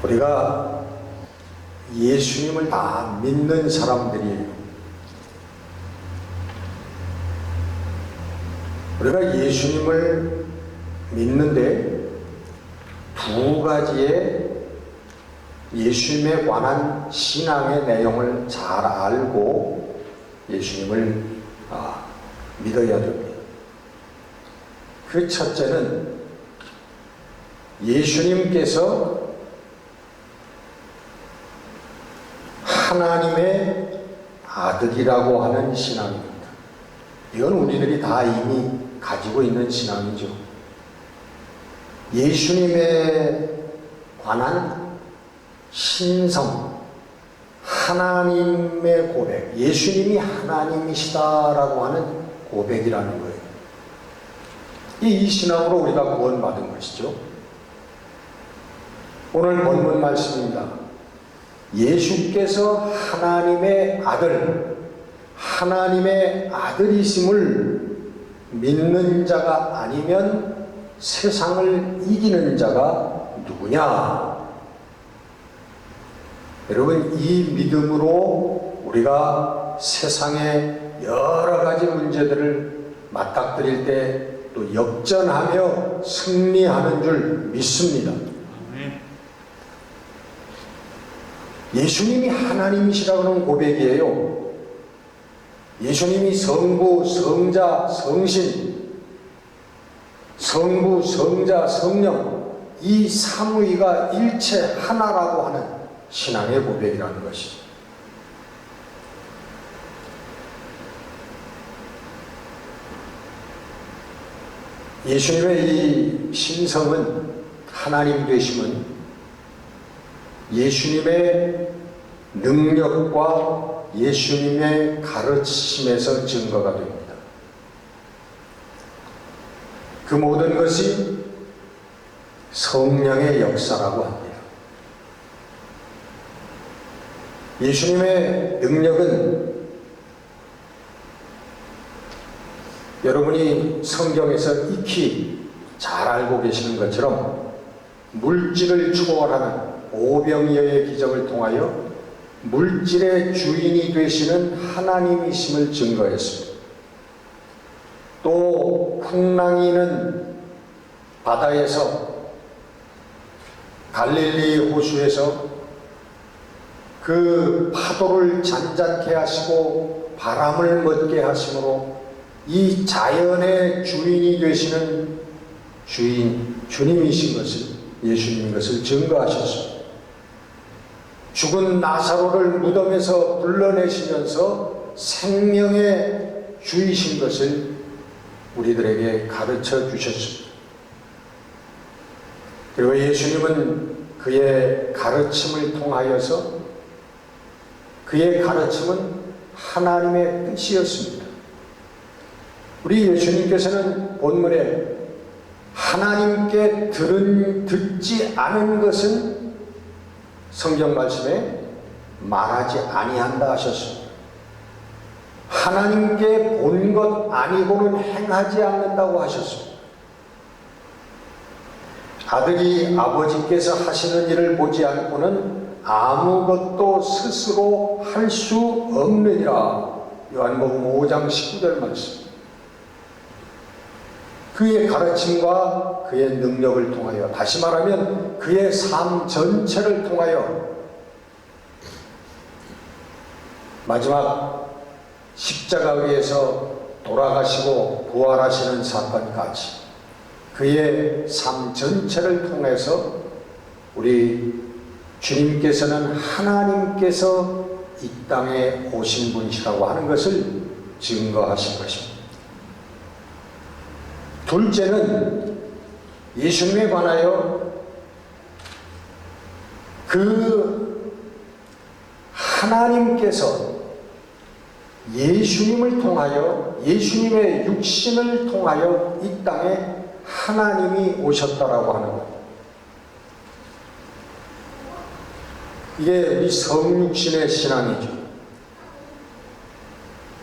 우리가 예수님을 다 믿는 사람들이에요. 우리가 예수님을 믿는데 두 가지의 예수님에 관한 신앙의 내용을 잘 알고 예수님을 믿어야 됩니다. 그 첫째는 예수님께서 하나님의 아들이라고 하는 신앙입니다. 이건 우리들이 다 이미 가지고 있는 신앙이죠. 예수님에 관한 신성, 하나님의 고백, 예수님이 하나님이시다라고 하는 고백이라는 거예요. 이 신앙으로 우리가 구원받은 것이죠. 오늘 본문 말씀입니다. 예수께서 하나님의 아들, 하나님의 아들이심을 믿는 자가 아니면 세상을 이기는 자가 누구냐? 여러분, 이 믿음으로 우리가 세상의 여러 가지 문제들을 맞닥뜨릴 때 또 역전하며 승리하는 줄 믿습니다. 예수님이 하나님이시라고 하는 고백이에요. 예수님이 성부, 성자, 성신, 성부, 성자, 성령, 이 삼위가 일체 하나라고 하는 신앙의 고백이라는 것이죠. 예수님의 이 신성은, 하나님 되심은 예수님의 능력과 예수님의 가르치심에서 증거가 됩니다. 그 모든 것이 성령의 역사라고 합니다. 예수님의 능력은 여러분이 성경에서 익히 잘 알고 계시는 것처럼 물질을 초월하는 오병이어의 기적을 통하여 물질의 주인이 되시는 하나님이심을 증거했습니다. 또 풍랑이는 바다에서, 갈릴리 호수에서 그 파도를 잔잔케 하시고 바람을 멎게 하심으로 이 자연의 주인이 되시는 주님이신 것을, 예수님인 것을 증거하셨습니다. 죽은 나사로를 무덤에서 불러내시면서 생명의 주이신 것을 우리들에게 가르쳐 주셨습니다. 그리고 예수님은 그의 가르침을 통하여서, 그의 가르침은 하나님의 뜻이었습니다. 우리 예수님께서는 본문에 하나님께 듣지 않은 것은 성경 말씀에 말하지 아니한다 하셨습니다. 하나님께 본 것 아니고는 행하지 않는다고 하셨습니다. 아들이 아버지께서 하시는 일을 보지 않고는 아무것도 스스로 할 수 없느니라. 요한복음 5장 19절 말씀. 그의 가르침과 그의 능력을 통하여, 다시 말하면 그의 삶 전체를 통하여 마지막 십자가 위에서 돌아가시고 부활하시는 사건까지 그의 삶 전체를 통해서 우리 주님께서는 하나님께서 이 땅에 오신 분이시라고 하는 것을 증거하신 것입니다. 둘째는 예수님에 관하여 그 하나님께서 예수님을 통하여, 예수님의 육신을 통하여 이 땅에 하나님이 오셨다라고 하는 것. 이게 우리 성육신의 신앙이죠.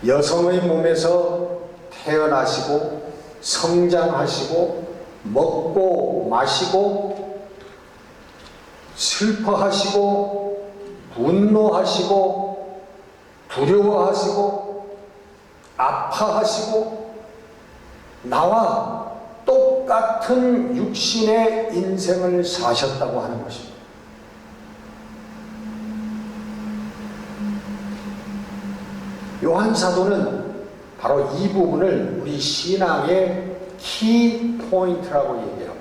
여성의 몸에서 태어나시고 성장하시고 먹고 마시고 슬퍼하시고 분노하시고 두려워하시고 아파하시고 나와 똑같은 육신의 인생을 사셨다고 하는 것입니다. 요한 사도는 바로 이 부분을 우리 신앙의 키 포인트라고 얘기합니다.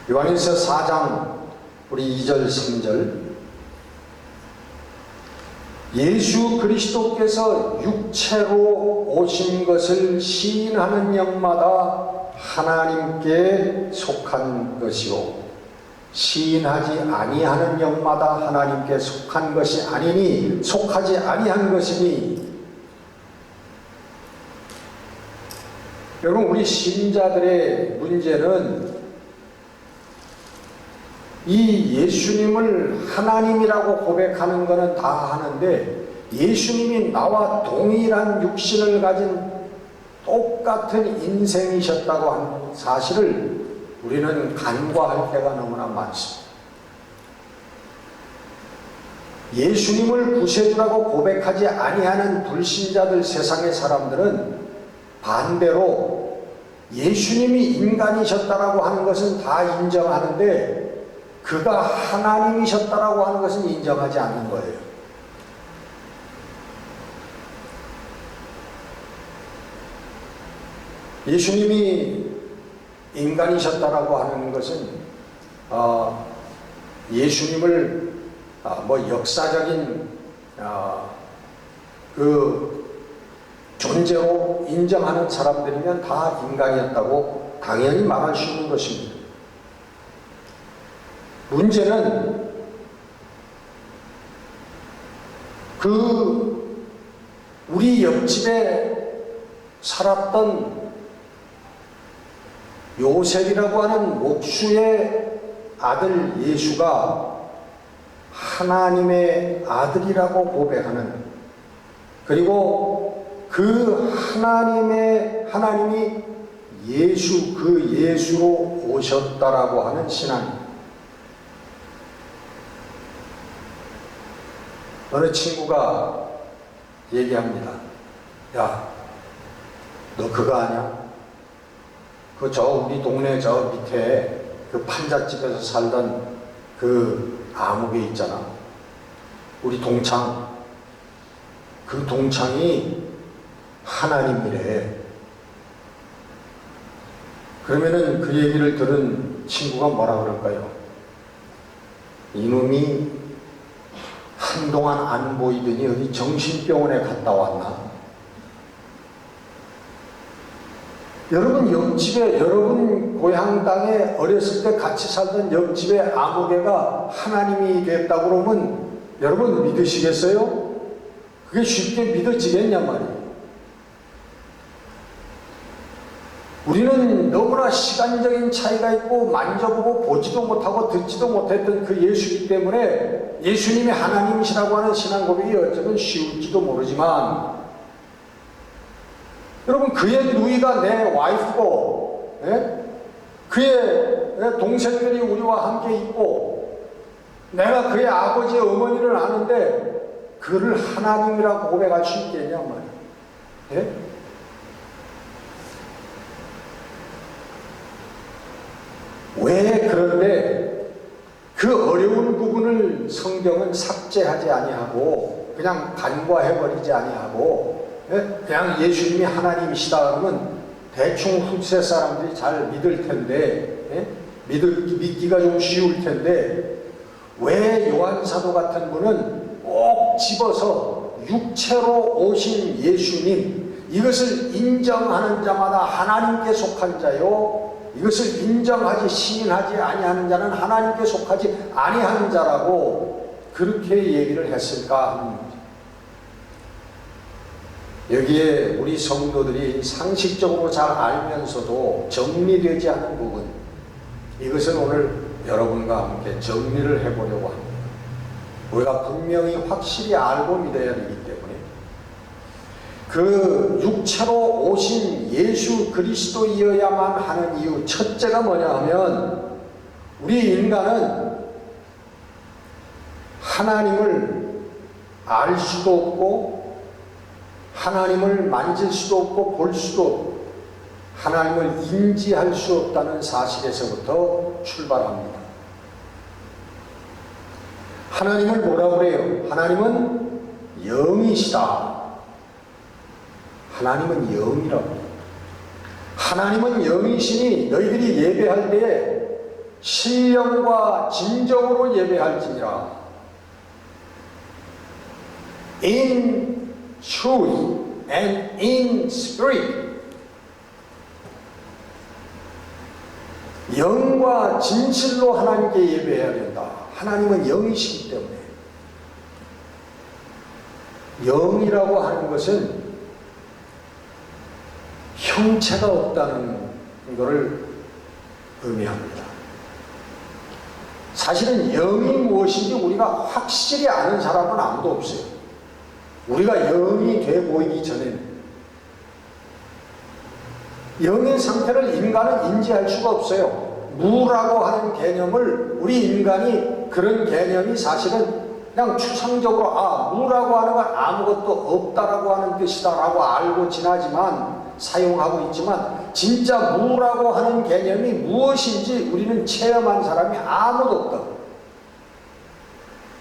요한일서 4장 우리 2절 3절 예수 그리스도께서 육체로 오신 것을 시인하는 영마다 하나님께 속한 것이요 시인하지 아니하는 영마다 하나님께 속한 것이 아니니 속하지 아니한 것이니. 여러분, 우리 신자들의 문제는 이 예수님을 하나님이라고 고백하는 것은 다 하는데 예수님이 나와 동일한 육신을 가진 똑같은 인생이셨다고 하는 사실을 우리는 간과할 때가 너무나 많습니다. 예수님을 구세주라고 고백하지 아니하는 불신자들, 세상의 사람들은 반대로 예수님이 인간이셨다라고 하는 것은 다 인정하는데 그가 하나님이셨다라고 하는 것은 인정하지 않는 거예요. 예수님이 인간이셨다라고 하는 것은 예수님을 역사적인 그 존재로 인정하는 사람들이면 다 인간이었다고 당연히 말할 수 있는 것입니다. 문제는 우리 옆집에 살았던 요셉이라고 하는 목수의 아들 예수가 하나님의 아들이라고 고백하는, 그리고 그 하나님이 예수, 그 예수로 오셨다라고 하는 신앙입니다. 어느 친구가 얘기합니다. 야, 너 그거 아냐? 우리 동네 저 밑에 그 판잣집에서 살던 그 아무개 있잖아. 우리 동창. 그 동창이 하나님이래. 그러면은 그 얘기를 들은 친구가 뭐라 그럴까요? 이놈이 한동안 안 보이더니 어디 정신병원에 갔다 왔나? 여러분 옆집에, 여러분 고향 땅에 어렸을 때 같이 살던 옆집의 아무개가 하나님이 됐다고 그러면 여러분 믿으시겠어요? 그게 쉽게 믿어지겠냔 말이에요. 우리는 너무나 시간적인 차이가 있고 만져보고 보지도 못하고 듣지도 못했던 그 예수이기 때문에 예수님이 하나님이시라고 하는 신앙 고백이 어쩌면 쉬울지도 모르지만, 여러분, 그의 누이가 내 와이프고, 그의 동생들이 우리와 함께 있고, 내가 그의 아버지 어머니를 아는데 그를 하나님이라고 고백할 수 있겠냐 말이에요. 왜 그런데 그 어려운 부분을 성경은 삭제하지 아니하고 그냥 간과해버리지 아니하고 그냥 예수님이 하나님이시다 그러면 대충 후세 사람들이 잘 믿을 텐데, 믿기가 좀 쉬울 텐데, 왜 요한 사도 같은 분은 꼭 집어서 육체로 오신 예수님, 이것을 인정하는 자마다 하나님께 속한 자요, 이것을 인정하지 시인하지 아니하는 자는 하나님께 속하지 아니하는 자라고 그렇게 얘기를 했을까 하는 거죠. 여기에 우리 성도들이 상식적으로 잘 알면서도 정리되지 않은 부분, 이것은 오늘 여러분과 함께 정리를 해보려고 합니다. 우리가 분명히 확실히 알고 믿어야 되기 때문에 그 육체로 오신 예수 그리스도이어야만 하는 이유, 첫째가 뭐냐 하면 우리 인간은 하나님을 알 수도 없고 하나님을 만질 수도 없고 볼 수도 없고 하나님을 인지할 수 없다는 사실에서부터 출발합니다. 하나님을 뭐라고 그래요? 하나님은 영이시다. 하나님은 영이라고. 하나님은 영이시니 너희들이 예배할 때에 신령과 진정으로 예배할지니라. In truth and in spirit. 영과 진실로 하나님께 예배해야 된다. 하나님은 영이시기 때문에. 영이라고 하는 것은 형체가 없다는 것을 의미합니다. 사실은 영이 무엇인지 우리가 확실히 아는 사람은 아무도 없어요. 우리가 영이 돼 보이기 전에는 영의 상태를 인간은 인지할 수가 없어요. 무라고 하는 개념을 우리 인간이 그런 개념이 사실은 그냥 추상적으로 무라고 하는 건 아무것도 없다라고 하는 뜻이다라고 알고 지나지만 사용하고 있지만 진짜 무라고 하는 개념이 무엇인지 우리는 체험한 사람이 아무도 없다.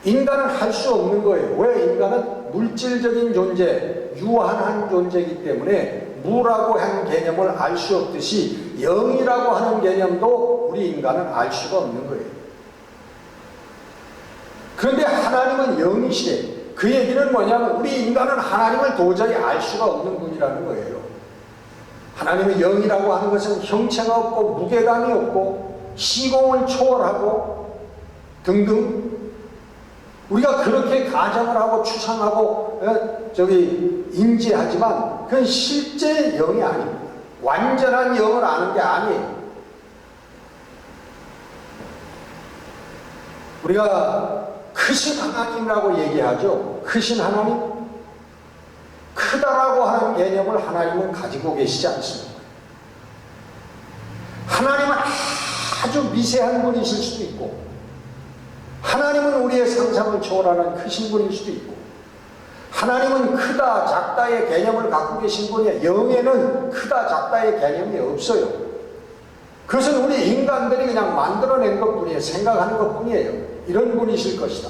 인간은 할 수 없는 거예요. 왜? 인간은 물질적인 존재, 유한한 존재이기 때문에 무라고 하는 개념을 알 수 없듯이 영이라고 하는 개념도 우리 인간은 알 수가 없는 거예요. 그런데 하나님은 영이시래. 그 얘기는 뭐냐면 우리 인간은 하나님을 도저히 알 수가 없는 분이라는 거예요. 하나님의 영이라고 하는 것은 형체가 없고 무게감이 없고 시공을 초월하고 등등 우리가 그렇게 가정을 하고 추상하고 인지하지만 그건 실제 영이 아닙니다. 완전한 영을 아는 게 아니에요. 우리가 크신 하나님이라고 얘기하죠. 크신 하나님? 크다라고 하는 개념을 하나님은 가지고 계시지 않습니다. 하나님은 아주 미세한 분이실 수도 있고 하나님은 우리의 상상을 초월하는 크신 분일 수도 있고 하나님은 크다 작다의 개념을 갖고 계신 분이에요. 영에는 크다 작다의 개념이 없어요. 그것은 우리 인간들이 그냥 만들어낸 것뿐이에요. 생각하는 것뿐이에요. 이런 분이실 것이다.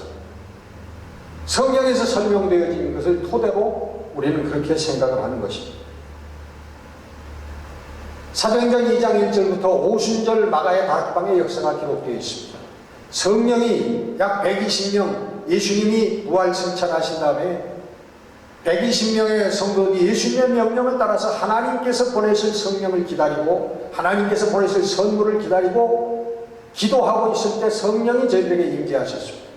성경에서 설명되어진 것을 토대로 우리는 그렇게 생각을 하는 것입니다. 사도행전 2장 1절부터 오순절 마가의 다락방의 역사가 기록되어 있습니다. 성령이 약 120명 예수님이 부활 승천하신 다음에 120명의 성도들이 예수님의 명령을 따라서 하나님께서 보내실 성령을 기다리고 하나님께서 보내실 선물을 기다리고 기도하고 있을 때 성령이 저희들에게 임재하셨습니다.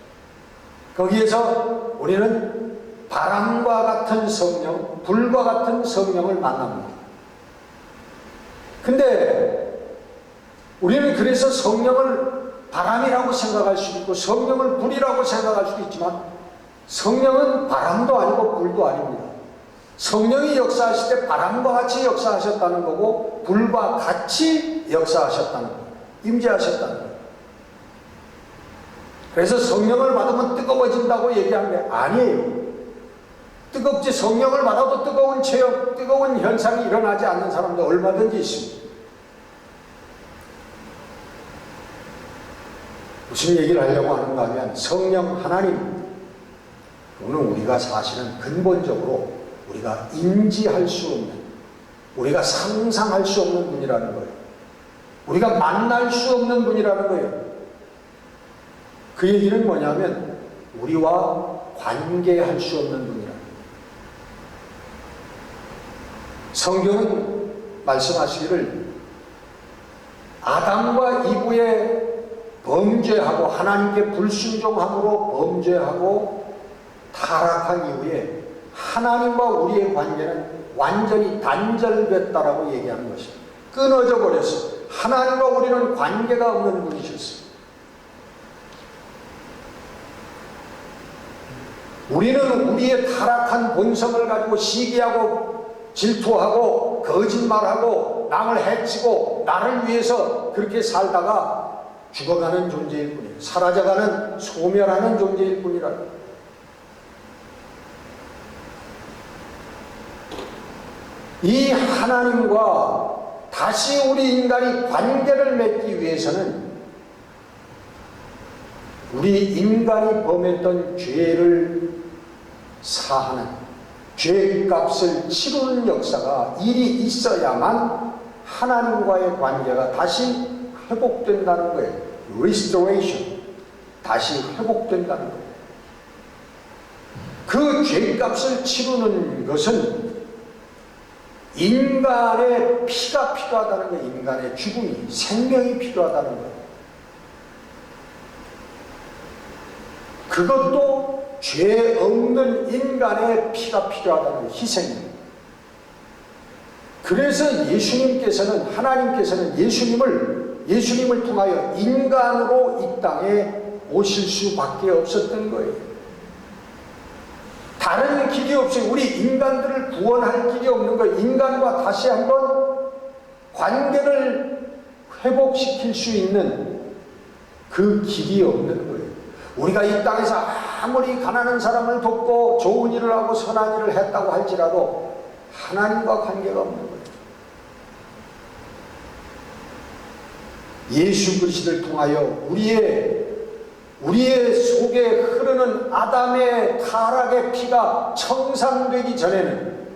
거기에서 우리는 바람과 같은 성령, 불과 같은 성령을 만납니다. 근데 우리는 그래서 성령을 바람이라고 생각할 수도 있고 성령을 불이라고 생각할 수도 있지만 성령은 바람도 아니고 불도 아닙니다. 성령이 역사하실 때 바람과 같이 역사하셨다는 거고 불과 같이 역사하셨다는 거예요. 임재하셨다는 거예요. 그래서 성령을 받으면 뜨거워진다고 얘기하는 게 아니에요. 뜨겁지 성령을 받아도 뜨거운 체험, 뜨거운 현상이 일어나지 않는 사람도 얼마든지 있습니다. 무슨 얘기를 하려고 하는가 하면 성령 하나님 오늘 우리가 사실은 근본적으로 우리가 인지할 수 없는 우리가 상상할 수 없는 분이라는 거예요. 우리가 만날 수 없는 분이라는 거예요. 그 얘기는 뭐냐면 우리와 관계할 수 없는 분이라는 거예요. 성경은 말씀하시기를 아담과 이브의 범죄하고 하나님께 불순종함으로 범죄하고 타락한 이후에 하나님과 우리의 관계는 완전히 단절됐다라고 얘기하는 것입니다. 끊어져 버렸어요. 하나님과 우리는 관계가 없는 분이셨어요. 우리는 우리의 타락한 본성을 가지고 시기하고 질투하고 거짓말하고 남을 해치고 나를 위해서 그렇게 살다가 죽어가는 존재일 뿐이에요. 사라져가는, 소멸하는 존재일 뿐이라고. 이 하나님과 다시 우리 인간이 관계를 맺기 위해서는 우리 인간이 범했던 죄를 사하는, 죄값을 치르는 역사가 일이 있어야만 하나님과의 관계가 다시 회복된다는 거예요. Restoration. 다시 회복된다는 거예요. 그 죄값을 치르는 것은 인간의 피가 필요하다는 거예요. 인간의 죽음이, 생명이 필요하다는 거예요. 그것도 죄 없는 인간의 피가 필요하다는 거예요. 희생입니다. 그래서 예수님께서는, 하나님께서는 예수님을 통하여 인간으로 이 땅에 오실 수밖에 없었던 거예요. 다른 길이 없어요. 우리 인간들을 구원할 길이 없는 거예요. 인간과 다시 한번 관계를 회복시킬 수 있는 그 길이 없는 거예요. 우리가 이 땅에서 아무리 가난한 사람을 돕고 좋은 일을 하고 선한 일을 했다고 할지라도 하나님과 관계가 없는 거예요. 예수 그리스도를 통하여 우리의 속에 흐르는 아담의 타락의 피가 청산되기 전에는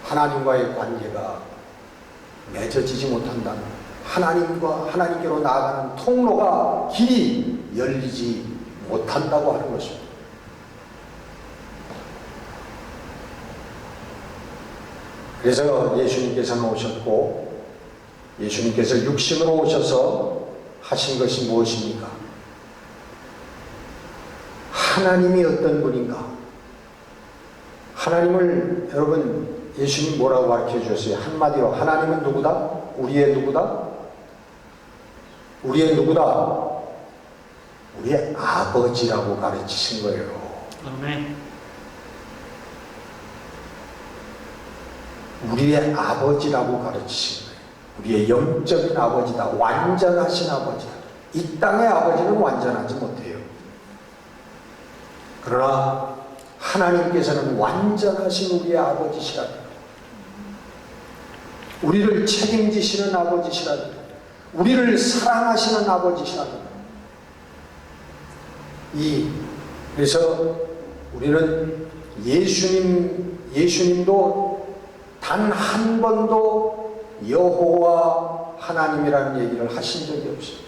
하나님과의 관계가 맺어지지 못한다는, 하나님께로 나아가는 통로가, 길이 열리지 못한다고 하는 것입니다. 그래서 예수님께서는 오셨고, 예수님께서 육신으로 오셔서 하신 것이 무엇입니까? 하나님이 어떤 분인가? 하나님을, 여러분, 예수님 뭐라고 가르쳐 주셨어요? 한마디로 하나님은 누구다? 우리의 누구다? 우리의 누구다? 우리의 아버지라고 가르치신 거예요. 아멘. 우리의 아버지라고 가르치신 거예요. 우리의 영적인 아버지다. 완전하신 아버지다. 이 땅의 아버지는 완전하지 못해요. 그러나 하나님께서는 완전하신 우리의 아버지시라. 우리를 책임지시는 아버지시라. 우리를 사랑하시는 아버지시라. 그래서 우리는 예수님도 단 한 번도 여호와 하나님이라는 얘기를 하신 적이 없어요.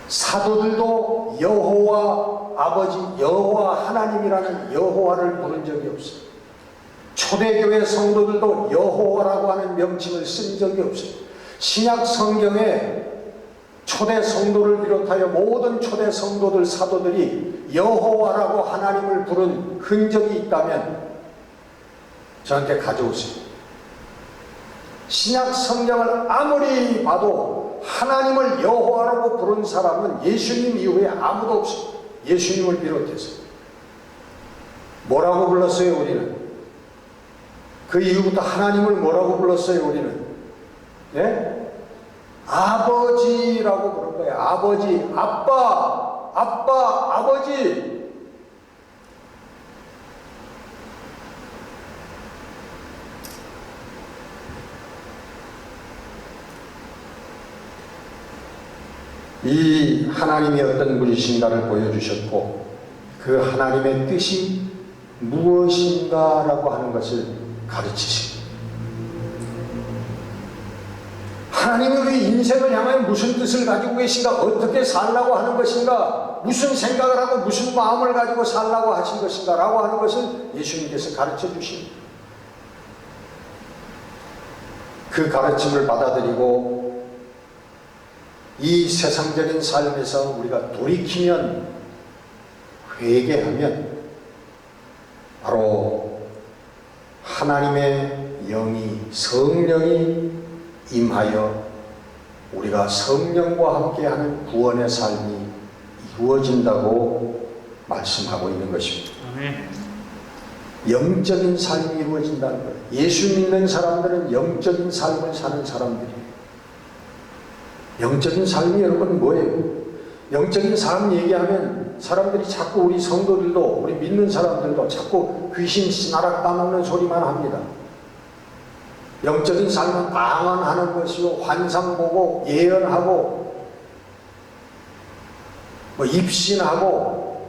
사도들도 여호와 아버지, 여호와 하나님이라는 여호와를 부른 적이 없어요. 초대교회 성도들도 여호와라고 하는 명칭을 쓴 적이 없어요. 신약 성경에 초대 성도를 비롯하여 모든 초대 성도들, 사도들이 여호와라고 하나님을 부른 흔적이 있다면 저한테 가져오세요. 신약 성경을 아무리 봐도 하나님을 여호와라고 부른 사람은 예수님 이후에 아무도 없어요. 예수님을 비롯해서. 뭐라고 불렀어요, 우리는? 그 이후부터 하나님을 뭐라고 불렀어요, 우리는? 예? 아버지라고 부른 거예요. 아버지, 아빠, 아버지. 이 하나님이 어떤 분이신가를 보여주셨고, 그 하나님의 뜻이 무엇인가라고 하는 것을 가르치십니다. 하나님이 우리 인생을 향하여 무슨 뜻을 가지고 계신가, 어떻게 살라고 하는 것인가, 무슨 생각을 하고 무슨 마음을 가지고 살라고 하신 것인가 라고 하는 것을 예수님께서 가르쳐 주십니다. 그 가르침을 받아들이고 이 세상적인 삶에서 우리가 돌이키면, 회개하면 바로 하나님의 영이, 성령이 임하여 우리가 성령과 함께하는 구원의 삶이 이루어진다고 말씀하고 있는 것입니다. 아멘. 영적인 삶이 이루어진다는 거예요. 예수 믿는 사람들은 영적인 삶을 사는 사람들이에요. 영적인 삶이 여러분 뭐예요? 영적인 삶 얘기하면 사람들이 자꾸 우리 성도들도 우리 믿는 사람들도 자꾸 귀신 씨나락 따먹는 소리만 합니다. 영적인 삶은 방언하는 것이요, 환상 보고 예언하고 뭐 입신하고,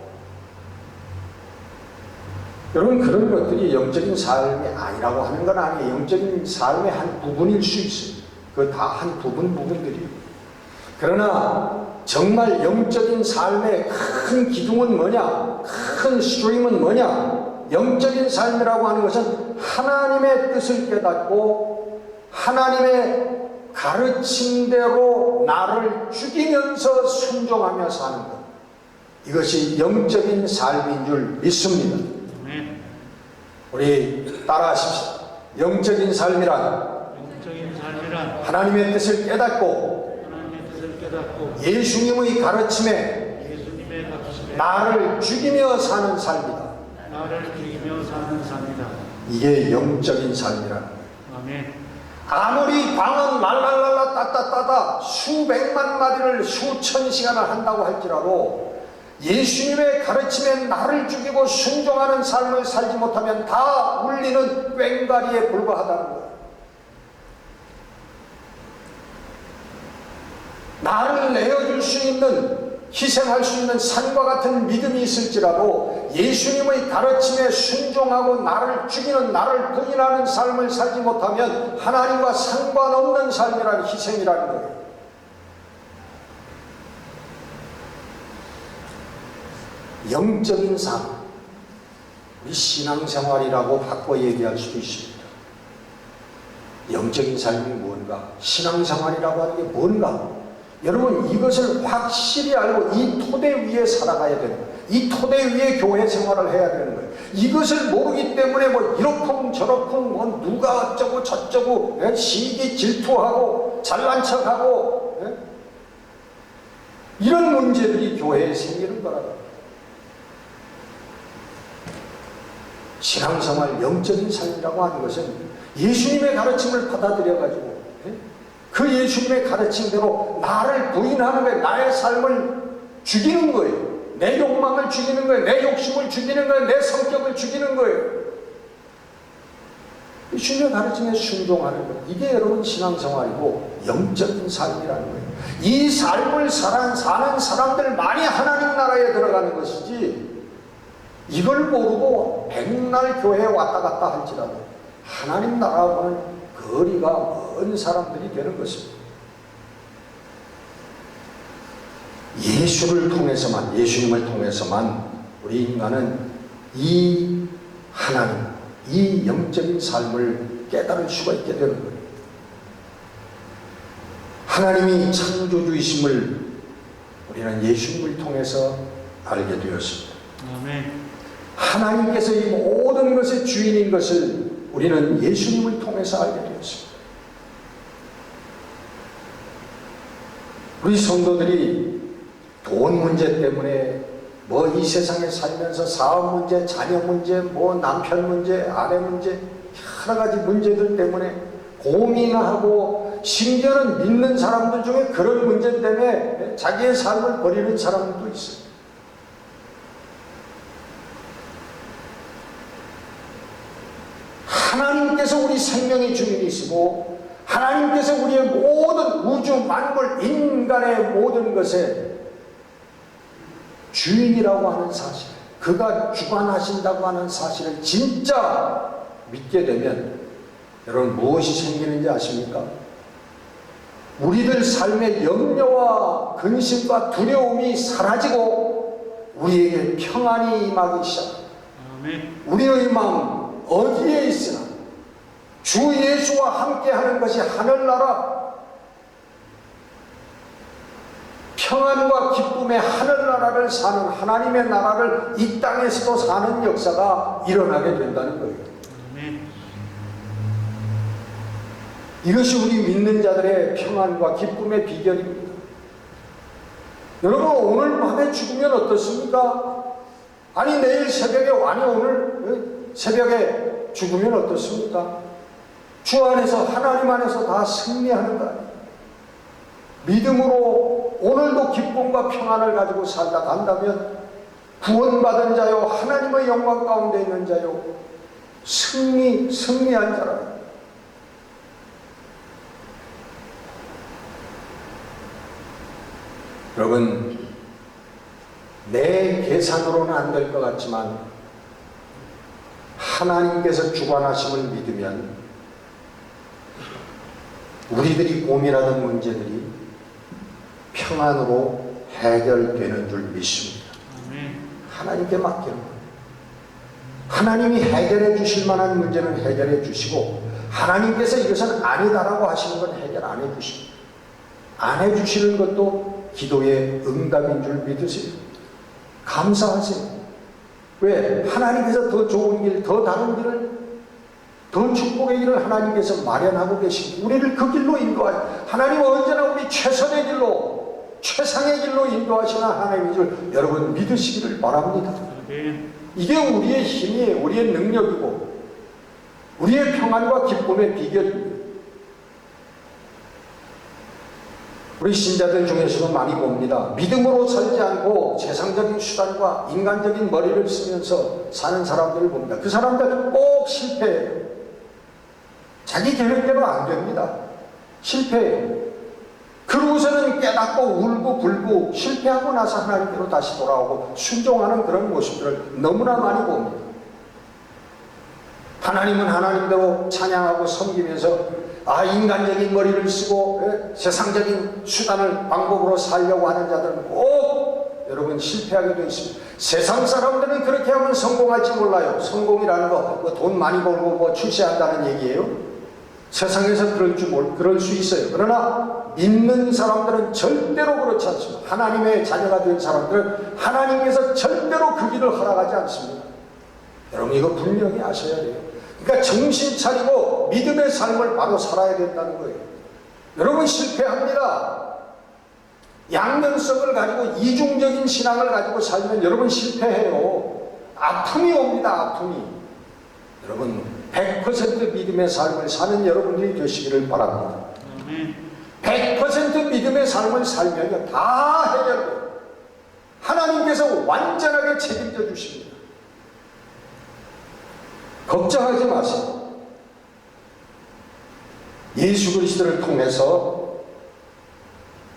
여러분 그런 것들이 영적인 삶이 아니라고 하는 건 아니에요. 영적인 삶의 한 부분일 수 있어요. 그 다 한 부분들이에요. 그러나 정말 영적인 삶의 큰 기둥은 뭐냐? 큰 스트림은 뭐냐? 영적인 삶이라고 하는 것은 하나님의 뜻을 깨닫고 하나님의 가르침대로 나를 죽이면서 순종하며 사는 것. 이것이 영적인 삶인 줄 믿습니다. 우리 따라하십시오. 영적인 삶이란 하나님의 뜻을 깨닫고 예수님의 가르침에 나를 죽이며 사는 삶이다. 이게 영적인 삶이라는 거예요. 아무리 방언 랄랄랄라 따따따다 수백만 마디를 수천 시간을 한다고 할지라도 예수님의 가르침에 나를 죽이고 순종하는 삶을 살지 못하면 다 울리는 꽹과리에 불과하다는 거예요. 나를 내어줄 수 있는, 희생할 수 있는 산과 같은 믿음이 있을지라도 예수님의 가르침에 순종하고 나를 죽이는, 나를 부인하는 삶을 살지 못하면 하나님과 상관없는 삶이라는, 희생이라는 거예요. 영적인 삶, 우리 신앙생활이라고 바꿔 얘기할 수도 있습니다. 영적인 삶이 뭔가, 신앙생활이라고 하는 게 뭔가, 여러분 이것을 확실히 알고 이 토대 위에 살아가야 되는 거예요. 이 토대 위에 교회 생활을 해야 되는 거예요. 이것을 모르기 때문에 뭐 이렇쿵 저렇쿵 뭐 누가 어쩌고 저쩌고 시기 질투하고 잘난 척하고 이런 문제들이 교회에 생기는 거라고. 신앙생활, 영적인 삶이라고 하는 것은 예수님의 가르침을 받아들여가지고 그 예수님의 가르침대로 나를 부인하는 거예요. 나의 삶을 죽이는 거예요. 내 욕망을 죽이는 거예요. 내 욕심을 죽이는 거예요. 내 성격을 죽이는 거예요. 예수님의 가르침에 순종하는 거예요. 이게 여러분 신앙생활이고 영적인 삶이라는 거예요. 이 삶을 사는 사람들 하나님 나라에 들어가는 것이지, 이걸 모르고 백날 교회에 왔다 갔다 할지라도 하나님 나라와는 거리가 먼 사람들이 되는 것입니다. 예수를 통해서만, 예수님을 통해서만 우리 인간은 이 하나님, 이 영적인 삶을 깨달을 수가 있게 되는 거예요. 하나님이 창조주이심을 우리는 예수님을 통해서 알게 되었습니다. 아멘. 하나님께서 이 모든 것의 주인인 것을 우리는 예수님을 통해서 알게 되었습니다. 우리 성도들이 돈 문제 때문에 뭐 이 세상에 살면서 사업 문제, 자녀 문제, 뭐 남편 문제, 아내 문제, 여러 가지 문제들 때문에 고민하고, 심지어는 믿는 사람들 중에 그런 문제 때문에 자기의 삶을 버리는 사람들도 있어요. 하나님께서 우리 생명의 주인이시고 하나님께서 우리의 모든 우주 만물 인간의 모든 것에 주인이라고 하는 사실, 그가 주관하신다고 하는 사실을 진짜 믿게 되면 여러분 무엇이 생기는지 아십니까? 우리들 삶의 염려와 근심과 두려움이 사라지고 우리에게 평안이 임하기 시작합니다. 우리의 마음 어디에 있으나 주 예수와 함께하는 것이 하늘나라, 평안과 기쁨의 하늘나라를 사는, 하나님의 나라를 이 땅에서도 사는 역사가 일어나게 된다는 거예요. 이것이 우리 믿는 자들의 평안과 기쁨의 비결입니다. 여러분 오늘 밤에 죽으면 어떻습니까? 아니 내일 새벽에, 아니 오늘 새벽에 죽으면 어떻습니까? 주 안에서, 하나님 안에서 다 승리하는 거 아니에요. 믿음으로 오늘도 기쁨과 평안을 가지고 살다 간다면 구원받은 자요, 하나님의 영광 가운데 있는 자요, 승리한 자라. 여러분, 내 계산으로는 안 될 것 같지만 하나님께서 주관하심을 믿으면 우리들이 고민하던 문제들이 평안으로 해결되는 줄 믿습니다. 하나님께 맡기는 거예요. 하나님이 해결해 주실 만한 문제는 해결해 주시고, 하나님께서 이것은 아니다라고 하시는 건 해결 안 해 주십니다. 안 해 주시는 것도 기도의 응답인 줄 믿으세요. 감사하세요. 왜? 하나님께서 더 좋은 길, 더 다른 길을, 더 축복의 길을 하나님께서 마련하고 계시고 우리를 그 길로 인도하여, 하나님은 언제나 우리 최선의 길로, 최상의 길로 인도하시는 하나님인 줄 여러분 믿으시기를 바랍니다. 이게 우리의 힘이에요. 우리의 능력이고 우리의 평안과 기쁨의 비결입니다. 우리 신자들 중에서도 많이 봅니다. 믿음으로 살지 않고 세상적인 수단과 인간적인 머리를 쓰면서 사는 사람들을 봅니다. 그 사람들은 꼭 실패해요. 자기 계획대로 안 됩니다. 실패해요. 그러고서는 깨닫고 울고 불고 실패하고 나서 하나님께로 다시 돌아오고 순종하는 그런 모습들을 너무나 많이 봅니다. 하나님은 하나님대로 찬양하고 섬기면서 인간적인 머리를 쓰고 세상적인 수단을 방법으로 살려고 하는 자들은 꼭 여러분 실패하게 되어 있습니다. 세상 사람들은 그렇게 하면 성공할지 몰라요. 성공이라는 거 돈 많이 벌고 출세한다는 얘기예요. 세상에서 그럴 수 있어요. 그러나 믿는 사람들은 절대로 그렇지 않습니다. 하나님의 자녀가 된 사람들은 하나님께서 절대로 그 길을 허락하지 않습니다. 여러분 이거 분명히 아셔야 돼요. 그러니까 정신 차리고 믿음의 삶을 바로 살아야 된다는 거예요. 여러분 실패합니다. 양면성을 가지고 이중적인 신앙을 가지고 살면 여러분 실패해요. 아픔이 옵니다. 아픔이. 여러분 100% 믿음의 삶을 사는 여러분들이 되시기를 바랍니다. 100% 믿음의 삶을 살면 다 해결돼요. 하나님께서 완전하게 책임져 주십니다. 걱정하지 마세요. 예수 그리스도를 통해서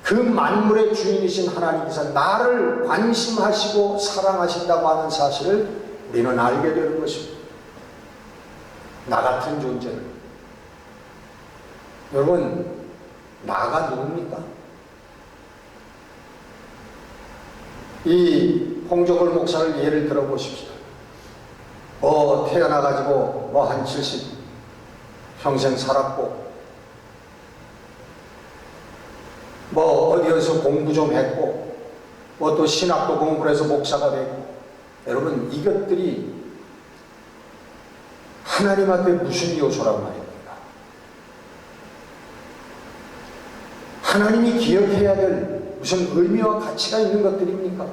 그 만물의 주인이신 하나님께서 나를 관심하시고 사랑하신다고 하는 사실을 우리는 알게 되는 것입니다. 나 같은 존재를. 여러분, 나가 누굽니까? 이 홍정걸 목사를 예를 들어보십시오. 태어나가지고 한 70 평생 살았고 어디에서 공부 좀 했고 또 신학도 공부를 해서 목사가 되고, 여러분 이것들이 하나님 앞에 무슨 요소란 말입니까? 하나님이 기억해야 될 무슨 의미와 가치가 있는 것들입니까?